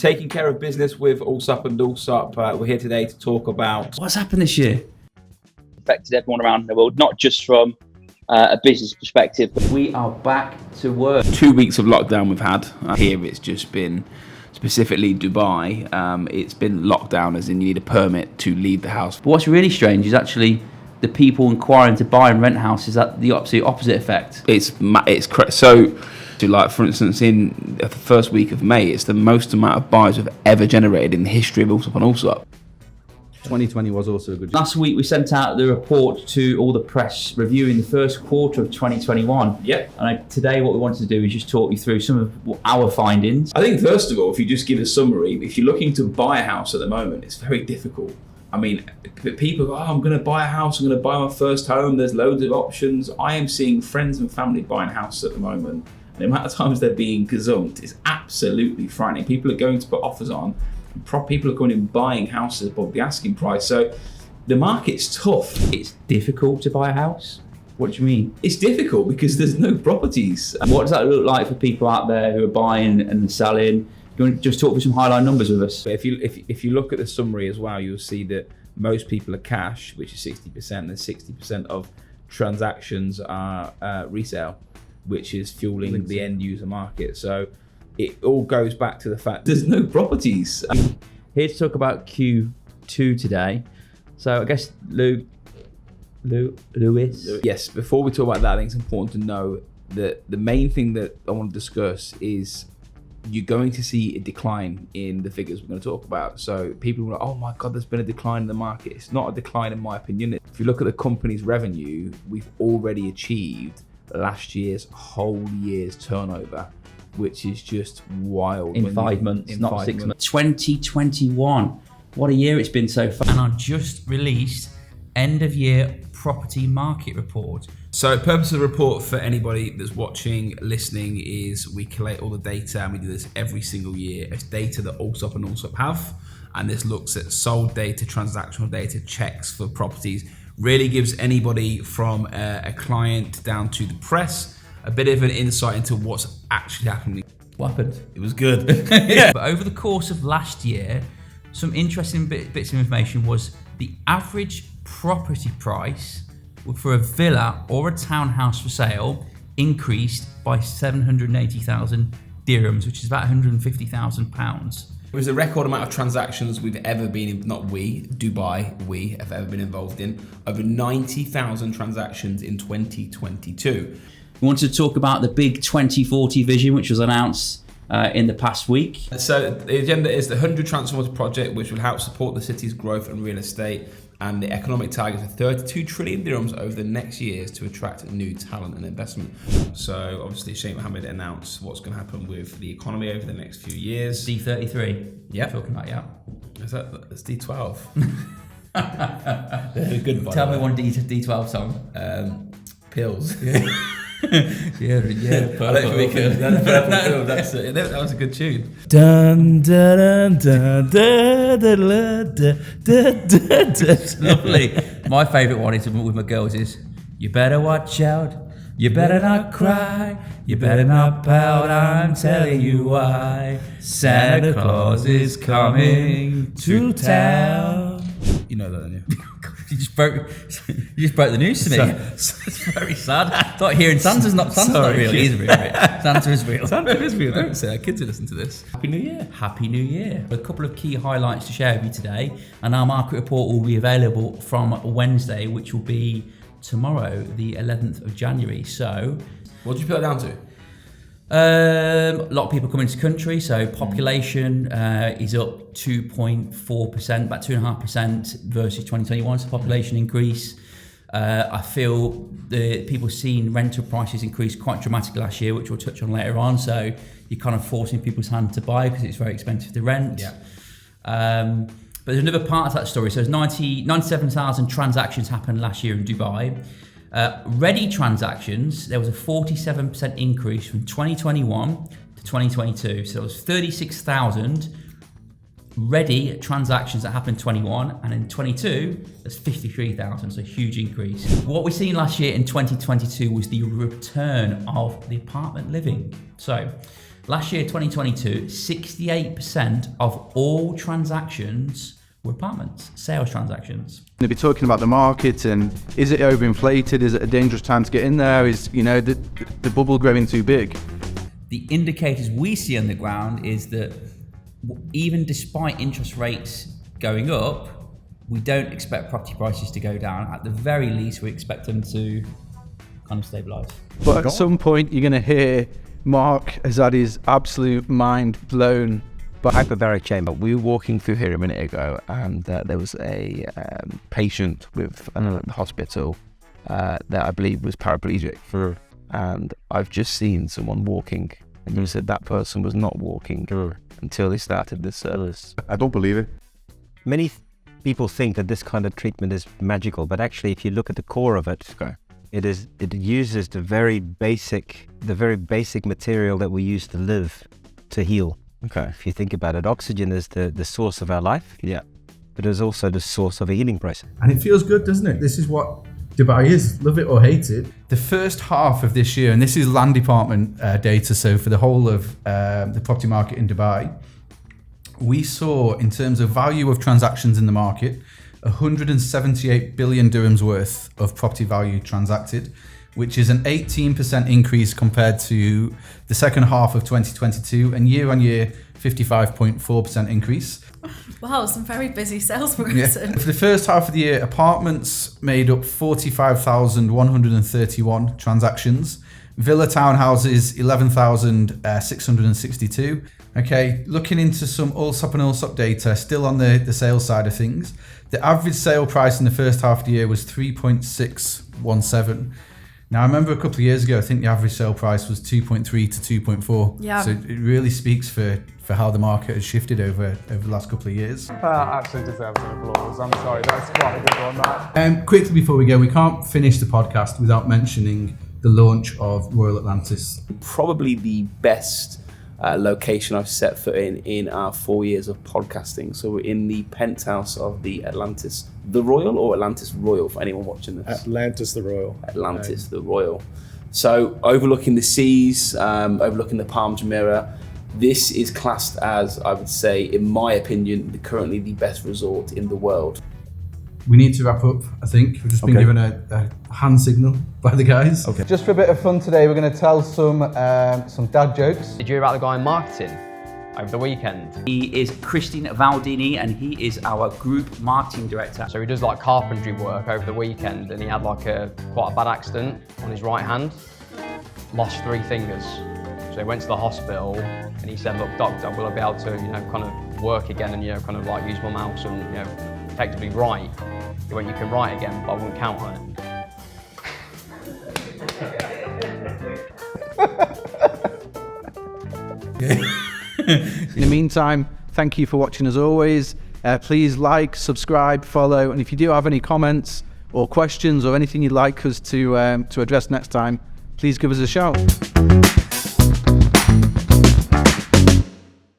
taking care of business with Allsup and Allsup. We're here today to talk about what's happened this year. Affected everyone around the world, not just from a business perspective. We are back to work. 2 weeks of lockdown we've had. Here it's just been, specifically Dubai, it's been locked down as in you need a permit to leave the house. But what's really strange is actually the people inquiring to buy and rent houses at the absolute opposite effect. So, like for instance, in the first week of May, it's the most amount of buyers we've ever generated in the history of Allsup and Allsup. 2020 was also a good year. Last week we sent out the report to all the press reviewing the first quarter of 2021. Yep. And today what we wanted to do is just talk you through some of our findings. I think first of all, if you just give a summary, if you're looking to buy a house at the moment, it's very difficult. I mean, people go, I'm going to buy a house, I'm going to buy my first home, there's loads of options. I am seeing friends and family buying houses at the moment. And the amount of times they're being gazumped is absolutely frightening. People are going to put offers on. People are going and buying houses above the asking price. So the market's tough. It's difficult to buy a house? What do you mean? It's difficult because there's no properties. What does that look like for people out there who are buying and selling? You want to just talk through some highlight numbers with us? But if you look at the summary as well, you'll see that most people are cash, which is 60%, and 60% of transactions are resale, which is fueling the end user market. So it all goes back to the fact there's no properties. Here to talk about Q2 today. So I guess Lewis. Yes, before we talk about that, I think it's important to know that the main thing that I want to discuss is you're going to see a decline in the figures we're going to talk about. So people are like, oh my God, there's been a decline in the market. It's not a decline in my opinion. If you look at the company's revenue, we've already achieved last year's whole year's turnover, which is just wild. In 5 months, not 6 months. 2021. What a year it's been so far. And I just released end of year property market report. So the purpose of the report for anybody that's watching, listening, is we collate all the data, and we do this every single year. It's data that Allsup and Allsup have, and this looks at sold data, transactional data, checks for properties. Really gives anybody from a client down to the press a bit of an insight into what's actually happening. What happened? It was good. Yeah. But over the course of last year, some interesting bits of information was the average property price for a villa or a townhouse for sale increased by 780,000 dirhams, which is about £150,000. It was a record amount of transactions we've ever been in, Dubai have ever been involved in. Over 90,000 transactions in 2022. We wanted to talk about the big 2040 vision, which was announced in the past week. So the agenda is the 100 Transformative Project, which will help support the city's growth and real estate, and the economic targets of 32 trillion dirhams over the next years to attract new talent and investment. So obviously Sheikh Mohammed announced what's going to happen with the economy over the next few years. D33. Yeah. Talking about, yeah. That's D12. Good. Tell me one D12 song. Pills. Yeah. Purple pill. That's it. That was a good tune. Lovely. My favourite one is with my girls is, you better watch out, you better not cry, you better not pout, I'm telling you why. Santa Claus is coming to town. You know that, don't you? You just broke the news to me. It's very sad. I thought hearing Santa's not real. He's real. Santa is real. Santa is real. Don't say our kids who listen to this. Happy New Year. Happy New Year. A couple of key highlights to share with you today, and our market report will be available from Wednesday, which will be tomorrow, the 11th of January. So, what did you put it down to? A lot of people come into the country, so population is up 2.4%, about 2.5% versus 2021, so population increase. I feel the people seeing rental prices increase quite dramatically last year, which we'll touch on later on, so you're kind of forcing people's hand to buy because it's very expensive to rent. Yeah. But there's another part of that story. So there's 97,000 transactions happened last year in Dubai. Ready transactions, there was a 47% increase from 2021 to 2022. So there was 36,000 ready transactions that happened in 21, and in 22, there's 53,000, so a huge increase. What we seen last year in 2022 was the return of the apartment living. So Last year, 2022, 68% of all transactions were apartments, sales transactions. They'll be talking about the market and is it overinflated? Is it a dangerous time to get in there? Is, you know, the bubble growing too big? The indicators we see on the ground is that even despite interest rates going up, we don't expect property prices to go down. At the very least, we expect them to kind of stabilise. But at some point, you're going to hear Mark has had his absolute mind blown. But hyperbaric chamber, we were walking through here a minute ago, and there was a patient with an hospital that I believe was paraplegic. And I've just seen someone walking, and you said that person was not walking until they started this service. I don't believe it. Many people think that this kind of treatment is magical, but actually, if you look at the core of it, it uses the very basic material that we use to live, to heal. Okay. If you think about it, oxygen is the source of our life. Yeah. But it's also the source of a healing process. And it feels good, doesn't it? This is what Dubai is, love it or hate it. The first half of this year, and this is land department data, so for the whole of the property market in Dubai, we saw, in terms of value of transactions in the market, 178 billion dirhams worth of property value transacted, which is an 18% increase compared to the second half of 2022, and year on year, 55.4% increase. Wow, some very busy salesperson. For the first half of the year, apartments made up 45,131 transactions. Villa townhouses, 11,662. Okay, looking into some Allsop and Allsop data, still on the sales side of things. The average sale price in the first half of the year was 3.617. Now, I remember a couple of years ago, I think the average sale price was 2.3 to 2.4. Yeah. So it really speaks for how the market has shifted over the last couple of years. Actually deserves an applause. I'm sorry, that's quite a good one, that. Quickly before we go, we can't finish the podcast without mentioning the launch of Royal Atlantis. Probably the best location I've set foot in our 4 years of podcasting. So we're in the penthouse of the Atlantis the Royal, or Atlantis Royal for anyone watching this? Atlantis the Royal. Atlantis the Royal. So overlooking the seas, overlooking the Palm Jumeirah. This is classed as, I would say, in my opinion, currently the best resort in the world. We need to wrap up, I think. We've just been given a hand signal by the guys. Okay. Just for a bit of fun today, we're going to tell some dad jokes. Did you hear about the guy in marketing over the weekend? He is Christian Valdini, and he is our group marketing director. So he does like carpentry work over the weekend, and he had like quite a bad accident on his right hand. Lost 3 fingers. So he went to the hospital and he said, "Look, doctor, will I be able to, kind of work again and, kind of like use my mouse and, effectively write?" He went, "You can write again, but I wouldn't count on In the meantime, thank you for watching as always. Please like, subscribe, follow, and if you do have any comments or questions or anything you'd like us to address next time, please give us a shout.